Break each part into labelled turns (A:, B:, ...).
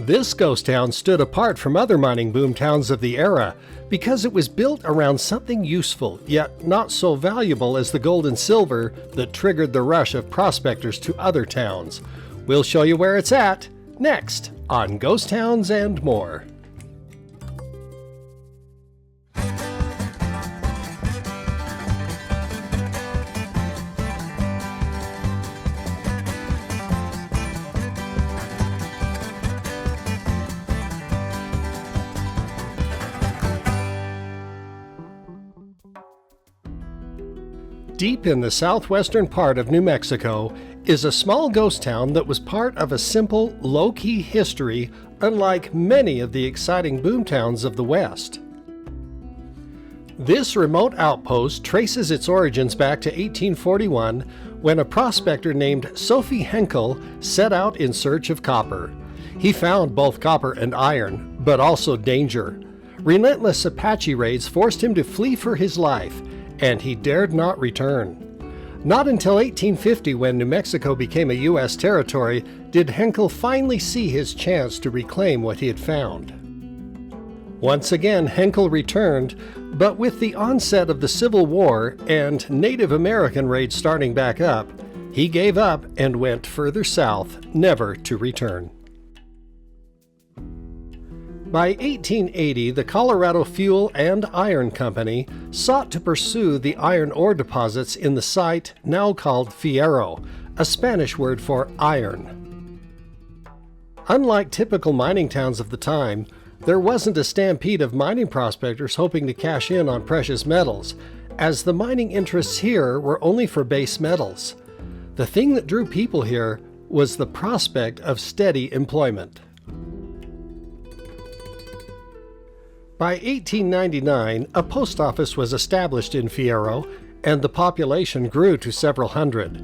A: This ghost town stood apart from other mining boom towns of the era because it was built around something useful, yet not so valuable as the gold and silver that triggered the rush of prospectors to other towns. We'll show you where it's at next on Ghost Towns and More. Deep in the southwestern part of New Mexico is a small ghost town that was part of a simple, low-key history, unlike many of the exciting boom towns of the West. This remote outpost traces its origins back to 1841, when a prospector named Sophie Henkel set out in search of copper. He found both copper and iron, but also danger. Relentless Apache raids forced him to flee for his life, and he dared not return. Not until 1850, when New Mexico became a U.S. territory, did Henkel finally see his chance to reclaim what he had found. Once again, Henkel returned, but with the onset of the Civil War and Native American raids starting back up, he gave up and went further south, never to return. By 1880, the Colorado Fuel and Iron Company sought to pursue the iron ore deposits in the site now called Fiero, a Spanish word for iron. Unlike typical mining towns of the time, there wasn't a stampede of mining prospectors hoping to cash in on precious metals, as the mining interests here were only for base metals. The thing that drew people here was the prospect of steady employment. By 1899, a post office was established in Fiero, and the population grew to several hundred.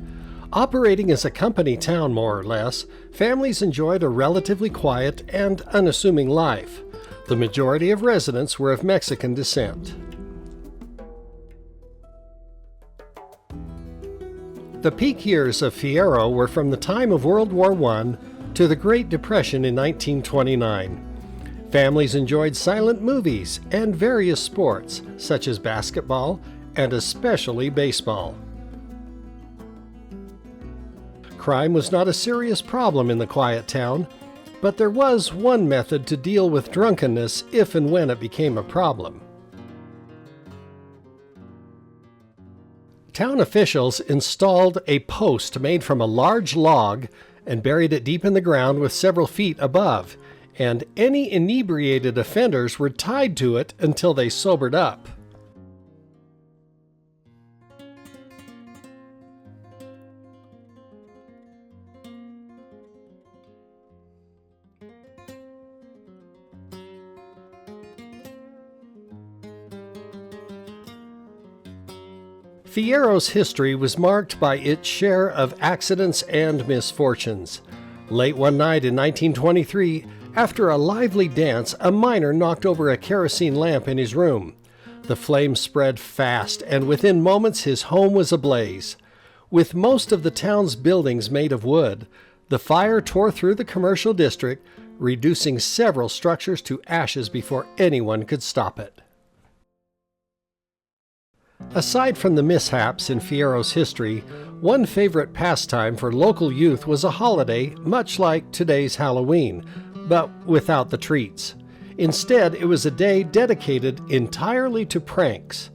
A: Operating as a company town more or less, families enjoyed a relatively quiet and unassuming life. The majority of residents were of Mexican descent. The peak years of Fiero were from the time of World War I to the Great Depression in 1929. Families enjoyed silent movies and various sports, such as basketball and especially baseball. Crime was not a serious problem in the quiet town, but there was one method to deal with drunkenness if and when it became a problem. Town officials installed a post made from a large log and buried it deep in the ground with several feet above, and any inebriated offenders were tied to it until they sobered up. Fiero's history was marked by its share of accidents and misfortunes. Late one night in 1923, after a lively dance, a miner knocked over a kerosene lamp in his room. The flames spread fast, and within moments his home was ablaze. With most of the town's buildings made of wood, the fire tore through the commercial district, reducing several structures to ashes before anyone could stop it. Aside from the mishaps in Fiero's history, one favorite pastime for local youth was a holiday much like today's Halloween, but without the treats. Instead, it was a day dedicated entirely to pranks.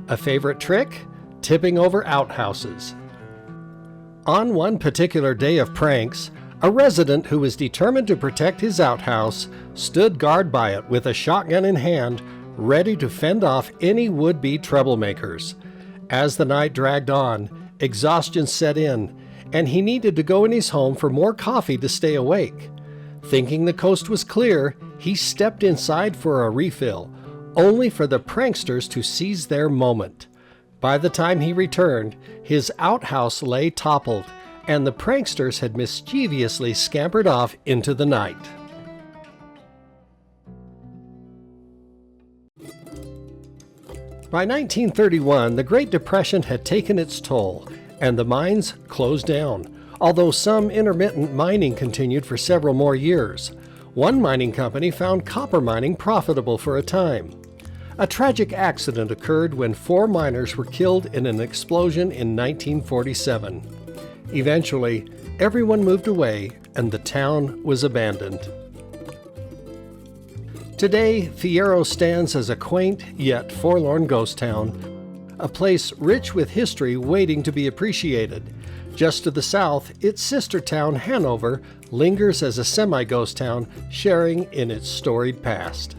A: A favorite trick? Tipping over outhouses. On one particular day of pranks, a resident who was determined to protect his outhouse stood guard by it with a shotgun in hand, ready to fend off any would-be troublemakers. As the night dragged on, exhaustion set in, and he needed to go in his home for more coffee to stay awake. Thinking the coast was clear, he stepped inside for a refill, only for the pranksters to seize their moment. By the time he returned, his outhouse lay toppled, and the pranksters had mischievously scampered off into the night. By 1931, the Great Depression had taken its toll, and the mines closed down, although some intermittent mining continued for several more years. One mining company found copper mining profitable for a time. A tragic accident occurred when 4 miners were killed in an explosion in 1947. Eventually, everyone moved away and the town was abandoned. Today, Fiero stands as a quaint yet forlorn ghost town, a place rich with history waiting to be appreciated. Just to the south, its sister town, Hanover, lingers as a semi-ghost town sharing in its storied past.